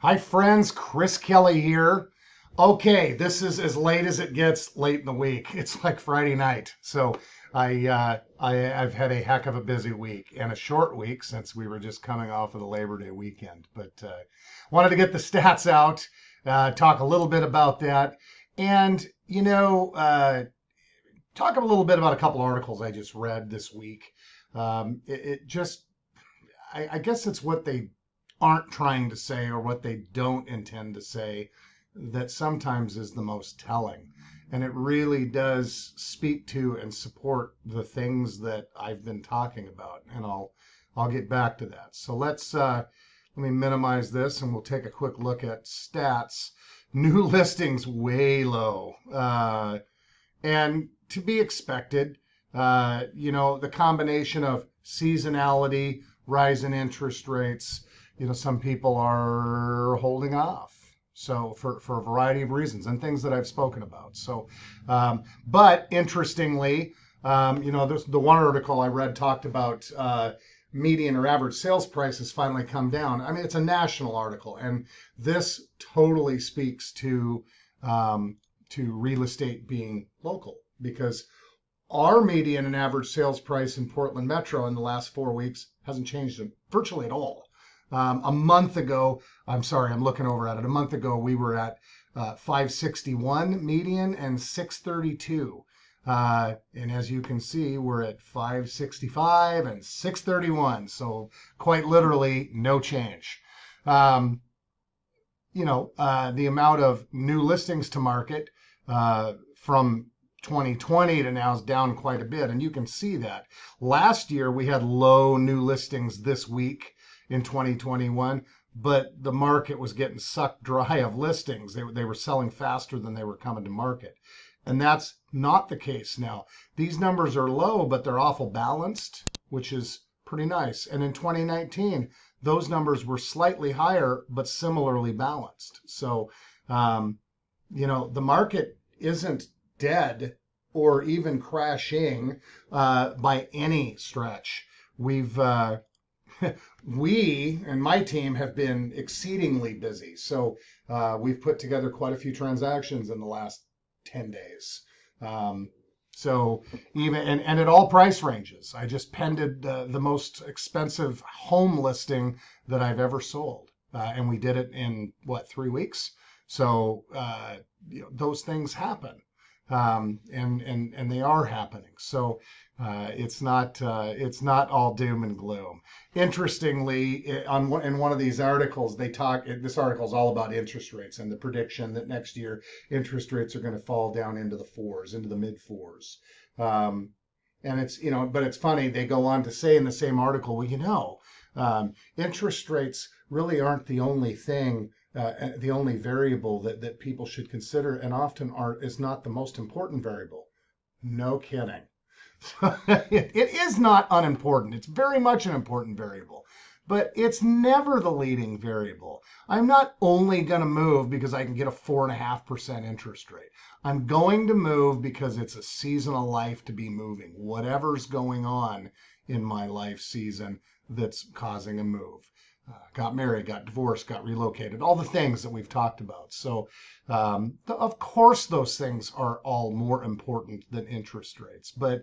Hi, friends. Chris Kelly here. Okay, this is as late as it gets late in the week. It's like Friday night. So I've had a heck of a busy week and a short week since we were just coming off of the Labor Day weekend. But wanted to get the stats out, talk a little bit about that, and talk a little bit about a couple articles I just read this week. It just I guess it's what they aren't trying to say or what they don't intend to say that sometimes is the most telling. And it really does speak to and support the things that I've been talking about. And I'll get back to that. So let me minimize this and we'll take a quick look at stats. New listings way low. And to be expected, the combination of seasonality, rise in interest rates, some people are holding off. So for a variety of reasons and things that I've spoken about. So, but interestingly, the one article I read talked about median or average sales prices finally come down. I mean, it's a national article, and this totally speaks to real estate being local, because our median and average sales price in Portland Metro in the last 4 weeks hasn't changed virtually at all. A month ago, I'm looking over at it. A month ago, we were at 561 median and 632. And as you can see, we're at 565 and 631. So quite literally, no change. The amount of new listings to market from 2020 to now is down quite a bit. And you can see that. Last year, we had low new listings this week in 2021, but the market was getting sucked dry of listings. They were selling faster than they were coming to market. And that's not the case now. These numbers are low, but they're awful balanced, which is pretty nice. And in 2019, those numbers were slightly higher, but similarly balanced. So, the market isn't dead or even crashing by any stretch. We and my team have been exceedingly busy. So we've put together quite a few transactions in the last 10 days. So even and at all price ranges. I just pended the most expensive home listing that I've ever sold, and we did it in 3 weeks. So those things happen, and they are happening. So it's not all doom and gloom. Interestingly, in one of these articles, this article is all about interest rates and the prediction that next year interest rates are going to fall down into the fours, into the mid fours. And but it's funny, they go on to say in the same article, interest rates really aren't the only thing, the only variable that people should consider, and often is not the most important variable. No kidding. It is not unimportant. It's very much an important variable, but it's never the leading variable. I'm not only going to move because I can get a 4.5% interest rate. I'm going to move because it's a season of life to be moving. Whatever's going on in my life season that's causing a move. Got married, got divorced, got relocated, all the things that we've talked about. So, of course, those things are all more important than interest rates. But,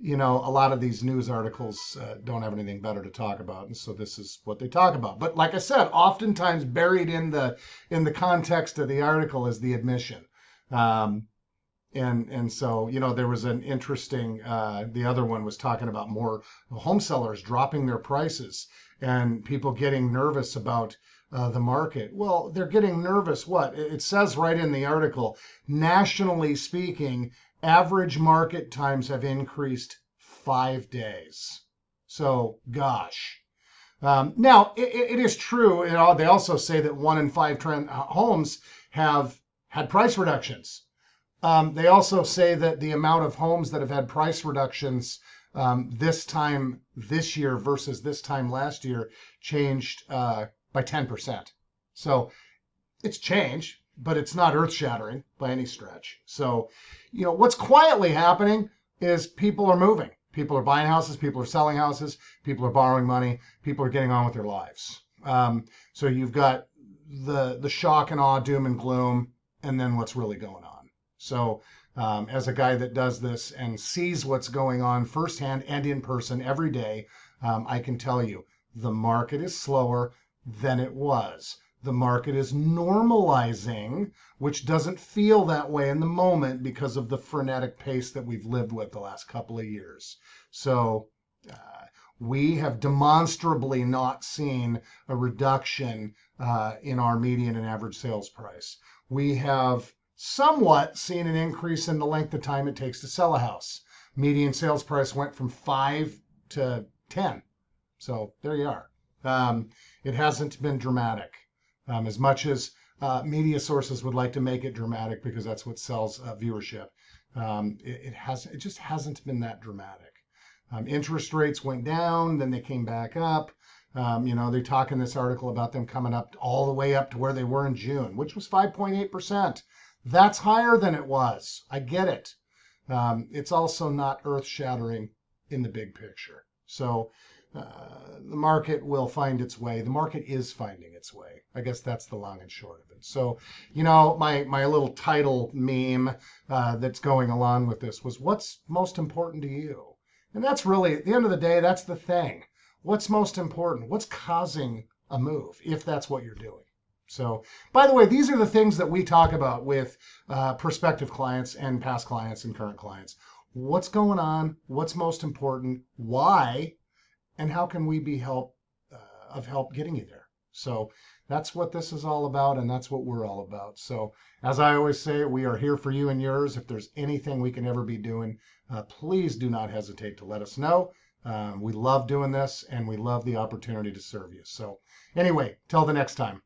a lot of these news articles don't have anything better to talk about. And so this is what they talk about. But like I said, oftentimes buried in the context of the article is the admission. And so, there was an interesting, the other one was talking about more home sellers dropping their prices and people getting nervous about the market. Well, they're getting nervous. What? It says right in the article, nationally speaking, average market times have increased 5 days. So, gosh. Now, it is true. They also say that 1 in 5 homes have had price reductions. They also say that the amount of homes that have had price reductions this time this year versus this time last year changed by 10%. So it's change, but it's not earth-shattering by any stretch. So, what's quietly happening is people are moving. People are buying houses. People are selling houses. People are borrowing money. People are getting on with their lives. So you've got the shock and awe, doom and gloom, and then what's really going on. So, as a guy that does this and sees what's going on firsthand and in person every day, I can tell you the market is slower than it was. The market is normalizing, which doesn't feel that way in the moment because of the frenetic pace that we've lived with the last couple of years. So, we have demonstrably not seen a reduction in our median and average sales price. We have somewhat seen an increase in the length of time it takes to sell a house. Median sales price went from 5 to 10. So there you are. It hasn't been dramatic, as much as media sources would like to make it dramatic because that's what sells viewership. It just hasn't been that dramatic. Interest rates went down, then they came back up. They talk in this article about them coming up all the way up to where they were in June, which was 5.8%. That's higher than it was. I get it. It's also not earth-shattering in the big picture. So the market will find its way. The market is finding its way. I guess that's the long and short of it. So, my little title meme that's going along with this was, what's most important to you? And that's really, at the end of the day, that's the thing. What's most important? What's causing a move, if that's what you're doing? So, by the way, these are the things that we talk about with prospective clients and past clients and current clients. What's going on? What's most important? Why? And how can we be help getting you there? So that's what this is all about, and that's what we're all about. So as I always say, we are here for you and yours. If there's anything we can ever be doing, please do not hesitate to let us know. We love doing this, and we love the opportunity to serve you. So anyway, till the next time.